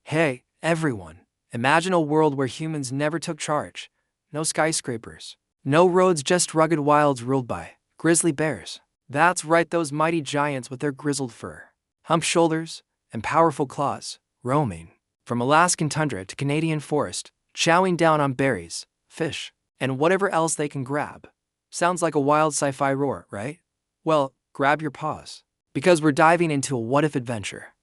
Hey, everyone. Imagine a world where humans never took charge. No skyscrapers. No roads, just rugged wilds ruled by grizzly bears. That's right, those mighty giants with their grizzled fur, humped shoulders, and powerful claws, roaming from Alaskan tundra to Canadian forest, chowing down on berries, fish, and whatever else they can grab. Sounds like a wild sci-fi roar, right? Well, grab your paws, because we're diving into a what-if adventure.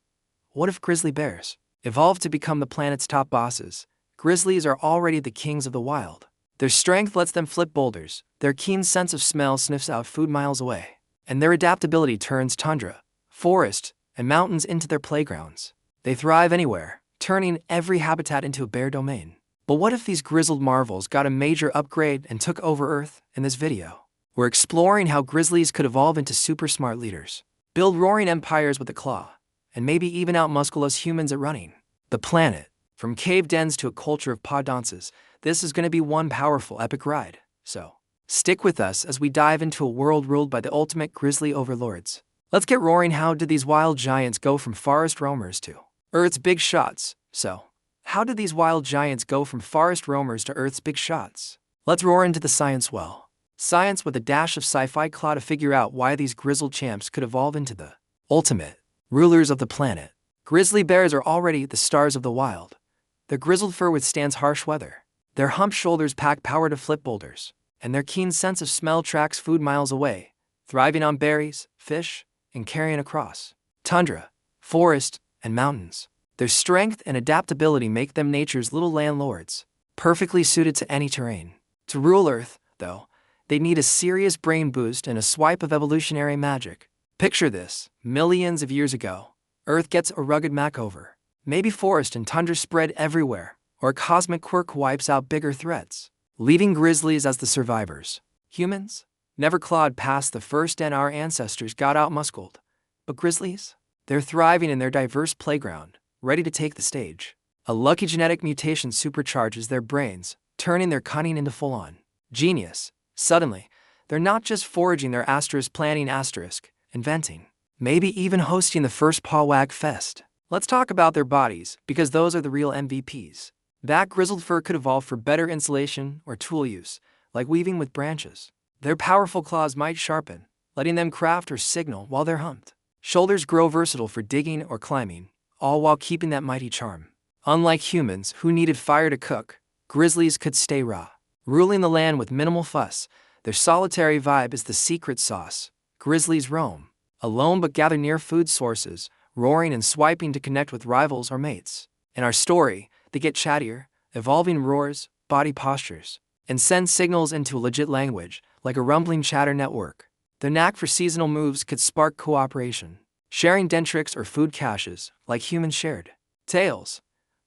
What if grizzly bears evolved to become the planet's top bosses? Grizzlies are already the kings of the wild. Their strength lets them flip boulders, their keen sense of smell sniffs out food miles away, and their adaptability turns tundra, forest, and mountains into their playgrounds. They thrive anywhere, turning every habitat into a bear domain. But what if these grizzled marvels got a major upgrade and took over Earth? In this video, we're exploring how grizzlies could evolve into super smart leaders, build roaring empires with a claw, and maybe even outmuscle us humans at running the planet. From cave dens to a culture of paw dances, this is going to be one powerful epic ride. So, stick with us as we dive into a world ruled by the ultimate grizzly overlords. Let's get roaring. How did these wild giants go from forest roamers to Earth's big shots? So, how did these wild giants go from forest roamers to Earth's big shots? Let's roar into the science well. Science with a dash of sci-fi claw to figure out why these grizzled champs could evolve into the ultimate rulers of the planet. Grizzly bears are already the stars of the wild. Their grizzled fur withstands harsh weather. Their humped shoulders pack power to flip boulders, and their keen sense of smell tracks food miles away, thriving on berries, fish, and carrying across tundra, forest, and mountains. Their strength and adaptability make them nature's little landlords, perfectly suited to any terrain. To rule Earth, though, they need a serious brain boost and a swipe of evolutionary magic. Picture this: millions of years ago, Earth gets a rugged makeover. Maybe forest and tundra spread everywhere, or a cosmic quirk wipes out bigger threats, leaving grizzlies as the survivors. Humans never clawed past the first, and our ancestors got outmuscled. But grizzlies? They're thriving in their diverse playground, ready to take the stage. A lucky genetic mutation supercharges their brains, turning their cunning into full-on genius. Suddenly, they're not just foraging, they're planning, inventing, maybe even hosting the first paw wag fest. Let's talk about their bodies, because those are the real MVPs. That grizzled fur could evolve for better insulation or tool use, like weaving with branches. Their powerful claws might sharpen, letting them craft or signal while they're humped. Shoulders grow versatile for digging or climbing, all while keeping that mighty charm. Unlike humans, who needed fire to cook, grizzlies could stay raw, ruling the land with minimal fuss. Their solitary vibe is the secret sauce. Grizzlies roam alone but gather near food sources, roaring and swiping to connect with rivals or mates. In our story, they get chattier, evolving roars, body postures, and send signals into a legit language, like a rumbling chatter network. Their knack for seasonal moves could spark cooperation, sharing den tricks or food caches, like humans shared tails.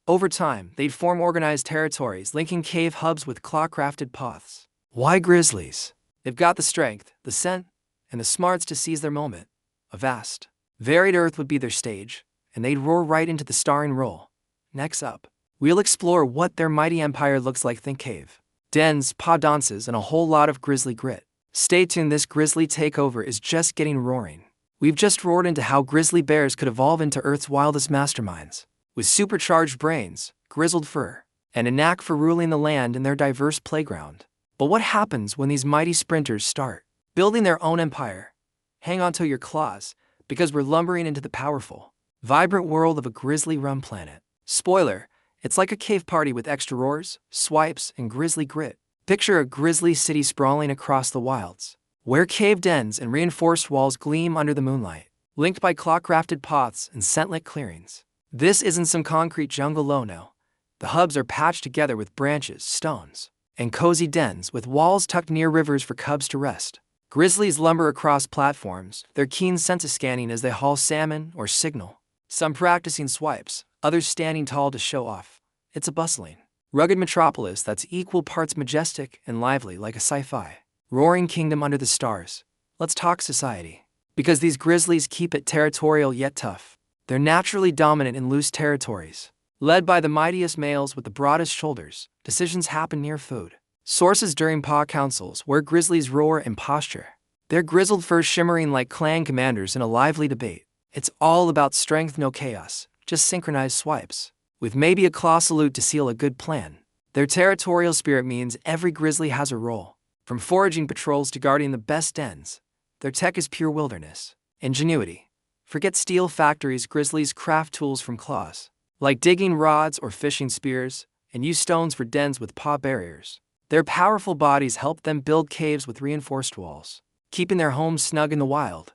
Over time, they'd form organized territories, linking cave hubs with claw-crafted paths. Why grizzlies? They've got the strength, the scent, and the smarts to seize their moment. A vast, varied Earth would be their stage, and they'd roar right into the starring role. Next up, we'll explore what their mighty empire looks like. Think cave dens, paw dances, and a whole lot of grizzly grit. Stay tuned, this grizzly takeover is just getting roaring. We've just roared into how grizzly bears could evolve into Earth's wildest masterminds. With supercharged brains, grizzled fur, and a knack for ruling the land in their diverse playground. But what happens when these mighty sprinters start building their own empire? Hang on to your claws, because we're lumbering into the powerful, vibrant world of a grizzly-run planet. Spoiler, it's like a cave party with extra roars, swipes, and grizzly grit. Picture a grizzly city sprawling across the wilds, where cave dens and reinforced walls gleam under the moonlight, linked by claw-crafted paths and scent-lit clearings. This isn't some concrete jungle, no. The hubs are patched together with branches, stones, and cozy dens with walls tucked near rivers for cubs to rest. Grizzlies lumber across platforms, their keen sense of scanning as they haul salmon or signal. Some practicing swipes, others standing tall to show off. It's a bustling, rugged metropolis that's equal parts majestic and lively, like a sci-fi roaring kingdom under the stars. Let's talk society, because these grizzlies keep it territorial yet tough. They're naturally dominant in loose territories. Led by the mightiest males with the broadest shoulders, decisions happen near food sources during paw councils, where grizzlies roar and posture, their grizzled fur shimmering like clan commanders in a lively debate. It's all about strength, no chaos, just synchronized swipes. with maybe a claw salute to seal a good plan. Their territorial spirit means every grizzly has a role. From foraging patrols to guarding the best dens, their tech is pure wilderness. Ingenuity. Forget steel factories, grizzlies craft tools from claws, like digging rods or fishing spears, and use stones for dens with paw barriers. Their powerful bodies help them build caves with reinforced walls, keeping their homes snug in the wild.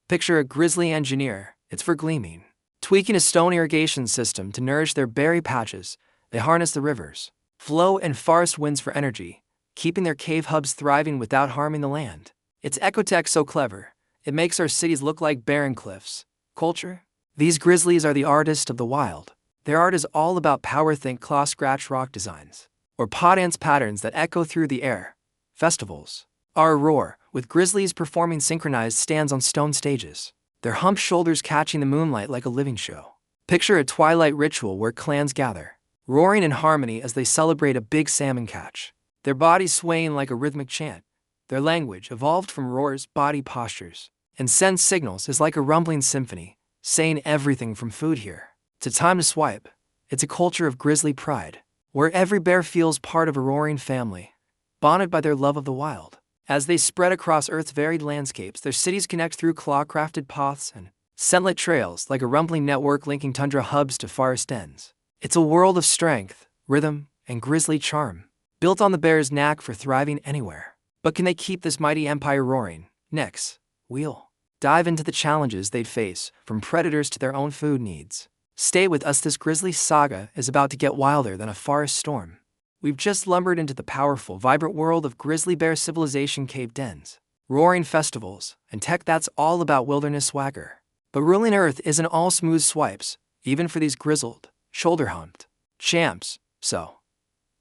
Picture a grizzly engineer, it's for gleaming. Tweaking a stone irrigation system to nourish their berry patches, they harness the rivers, flow, and forest winds for energy, keeping their cave hubs thriving without harming the land. It's ecotech so clever, it makes our cities look like barren cliffs. Culture? These grizzlies are the artists of the wild. Their art is all about power. Think claw scratch rock designs, or paw dance patterns that echo through the air. Festivals are a roar, with grizzlies performing synchronized stands on stone stages, their humped shoulders catching the moonlight like a living show. Picture a twilight ritual where clans gather, roaring in harmony as they celebrate a big salmon catch, their bodies swaying like a rhythmic chant. Their language, evolved from roars, body postures, and sense signals, is like a rumbling symphony, saying everything from food here to time to swipe. It's a culture of grizzly pride, where every bear feels part of a roaring family, bonded by their love of the wild. As they spread across Earth's varied landscapes, their cities connect through claw-crafted paths and scent-lit trails, like a rumbling network linking tundra hubs to forest dens. It's a world of strength, rhythm, and grizzly charm, built on the bear's knack for thriving anywhere. But can they keep this mighty empire roaring? Next, we'll dive into the challenges they'd face, from predators to their own food needs. Stay with us, this grizzly saga is about to get wilder than a forest storm. We've just lumbered into the powerful, vibrant world of grizzly bear civilization, cave dens, roaring festivals, and tech that's all about wilderness swagger. But ruling Earth isn't all smooth swipes, even for these grizzled, shoulder-humped champs. So,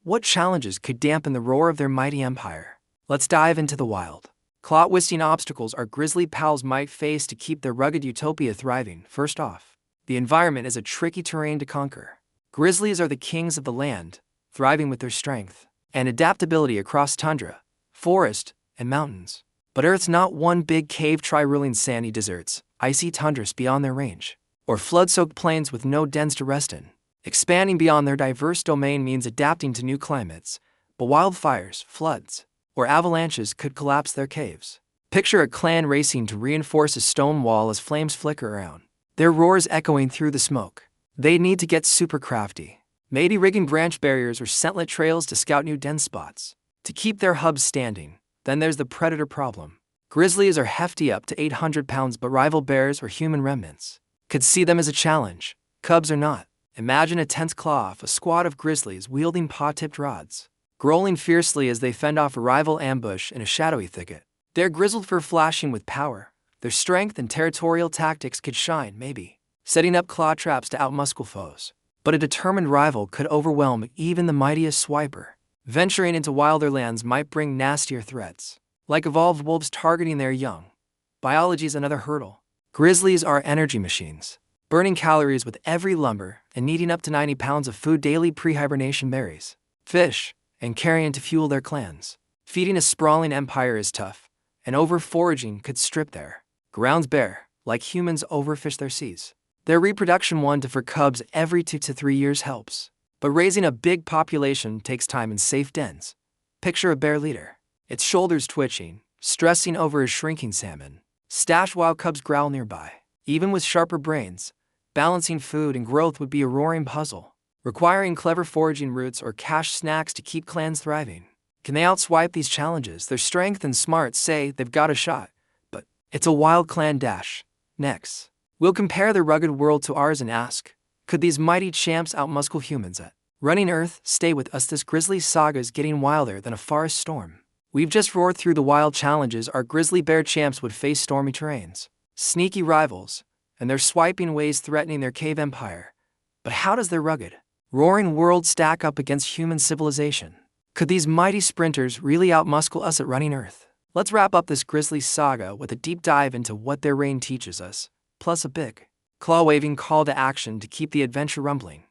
what challenges could dampen the roar of their mighty empire? Let's dive into the wild. Claw-twisting obstacles our grizzly pals might face to keep their rugged utopia thriving. First off, the environment is a tricky terrain to conquer. Grizzlies are the kings of the land, thriving with their strength and adaptability across tundra, forest, and mountains. But Earth's not one big cave. Try ruling sandy deserts, icy tundras beyond their range, or flood-soaked plains with no dens to rest in. Expanding beyond their diverse domain means adapting to new climates, but wildfires, floods, or avalanches could collapse their caves. Picture a clan racing to reinforce a stone wall as flames flicker around, their roars echoing through the smoke. They need to get super crafty, maybe rigging branch barriers or scent-lit trails to scout new den spots to keep their hubs standing. Then there's the predator problem. Grizzlies are hefty, up to 800 pounds, but rival bears or human remnants could see them as a challenge. Cubs or not, imagine a tense claw-off, a squad of grizzlies wielding paw-tipped rods, growling fiercely as they fend off a rival ambush in a shadowy thicket. Their grizzled fur flashing with power, their strength and territorial tactics could shine, maybe setting up claw traps to outmuscle foes. But a determined rival could overwhelm even the mightiest swiper. Venturing into wilder lands might bring nastier threats, like evolved wolves targeting their young. Biology's another hurdle. Grizzlies are energy machines, burning calories with every lumber and needing up to 90 pounds of food daily, pre-hibernation berries, fish, and carrion to fuel their clans. Feeding a sprawling empire is tough, and over-foraging could strip their grounds bare, like humans overfish their seas. Their reproduction, 1 to 4 cubs every 2 to 3 years, helps. But raising a big population takes time in safe dens. Picture a bear leader, its shoulders twitching, stressing over his shrinking salmon, stashed while cubs growl nearby. Even with sharper brains, balancing food and growth would be a roaring puzzle, requiring clever foraging routes or cache snacks to keep clans thriving. Can they outswipe these challenges? Their strength and smarts say they've got a shot, but it's a wild clan dash. Next, we'll compare their rugged world to ours and ask, could these mighty champs outmuscle humans at running Earth? Stay with us, this grizzly saga is getting wilder than a forest storm. We've just roared through the wild challenges our grizzly bear champs would face: stormy terrains, sneaky rivals, and their swiping ways threatening their cave empire. But how does their rugged, roaring world stack up against human civilization? Could these mighty sprinters really outmuscle us at running Earth? Let's wrap up this grizzly saga with a deep dive into what their reign teaches us, plus a big, claw-waving call to action to keep the adventure rumbling.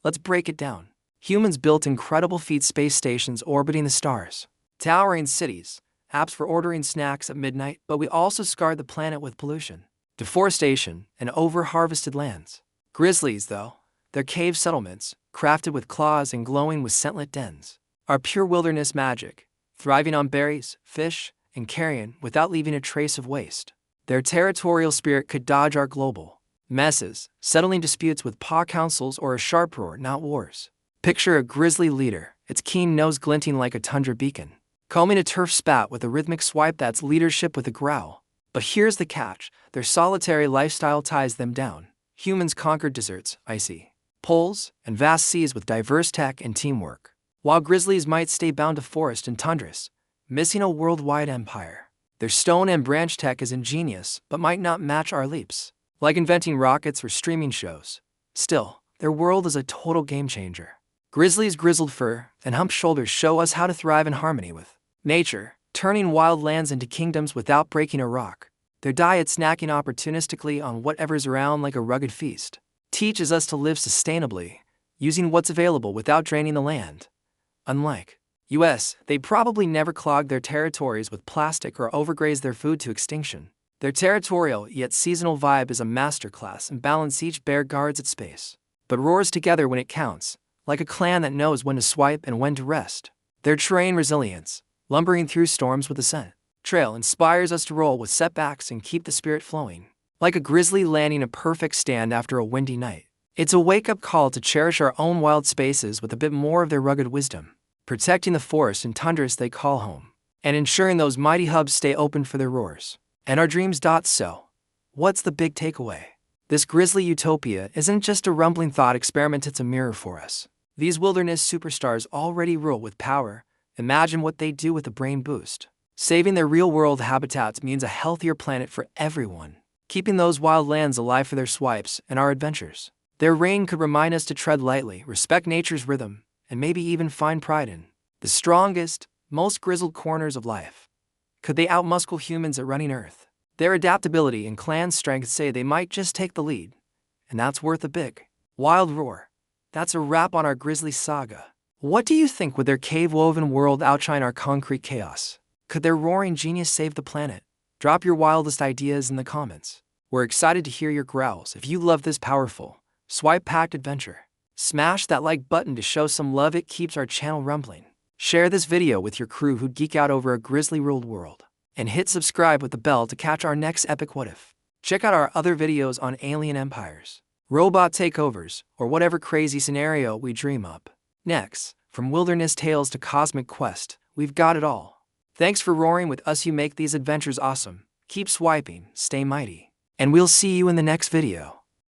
Let's break it down. Humans built incredible feats: space stations orbiting the stars, towering cities, apps for ordering snacks at midnight, but we also scarred the planet with pollution, deforestation, and over-harvested lands. Grizzlies, though, Their cave settlements, crafted with claws and glowing with scentlit dens, are pure wilderness magic, thriving on berries, fish, and carrion without leaving a trace of waste. Their territorial spirit could dodge our global messes, settling disputes with paw councils or a sharp roar, not wars. Picture a grizzly leader, its keen nose glinting like a tundra beacon, combing a turf spat with a rhythmic swipe that's leadership with a growl. But here's the catch, their solitary lifestyle ties them down. Humans conquered deserts, icy poles, and vast seas with diverse tech and teamwork, while grizzlies might stay bound to forest and tundras, missing a worldwide empire. Their stone and branch tech is ingenious, but might not match our leaps, like inventing rockets or streaming shows. Still, their world is a total game changer. Grizzlies' grizzled fur and humped shoulders show us how to thrive in harmony with nature, turning wild lands into kingdoms without breaking a rock. Their diet, snacking opportunistically on whatever's around like a rugged feast, teaches us to live sustainably, using what's available without draining the land. Unlike US, they probably never clog their territories with plastic or overgraze their food to extinction. Their territorial yet seasonal vibe is a masterclass in balance. Each bear guards its space, but roars together when it counts, like a clan that knows when to swipe and when to rest. Their terrain resilience, lumbering through storms with a scent trail, inspires us to roll with setbacks and keep the spirit flowing. Like a grizzly landing a perfect stand after a windy night. It's a wake-up call to cherish our own wild spaces with a bit more of their rugged wisdom, protecting the forests and tundras they call home, and ensuring those mighty hubs stay open for their roars and our dreams. So, what's the big takeaway? This grizzly utopia isn't just a rumbling thought experiment, it's a mirror for us. These wilderness superstars already rule with power. Imagine what they do with a brain boost. Saving their real-world habitats means a healthier planet for everyone, keeping those wild lands alive for their swipes and our adventures. Their reign could remind us to tread lightly, respect nature's rhythm, and maybe even find pride in the strongest, most grizzled corners of life. Could they outmuscle humans at running Earth? Their adaptability and clan strength say they might just take the lead, and that's worth a big, wild roar. That's a wrap on our grizzly saga. What do you think? Would their cave-woven world outshine our concrete chaos? Could their roaring genius save the planet? Drop your wildest ideas in the comments. We're excited to hear your growls. If you love this powerful, swipe-packed adventure, smash that like button to show some love. It keeps our channel rumbling. Share this video with your crew who'd geek out over a grizzly-ruled world. And hit subscribe with the bell to catch our next epic what if. Check out our other videos on alien empires, robot takeovers, or whatever crazy scenario we dream up. Next, from wilderness tales to cosmic quest, we've got it all. Thanks for roaring with us. You make these adventures awesome. Keep swiping, stay mighty, and we'll see you in the next video.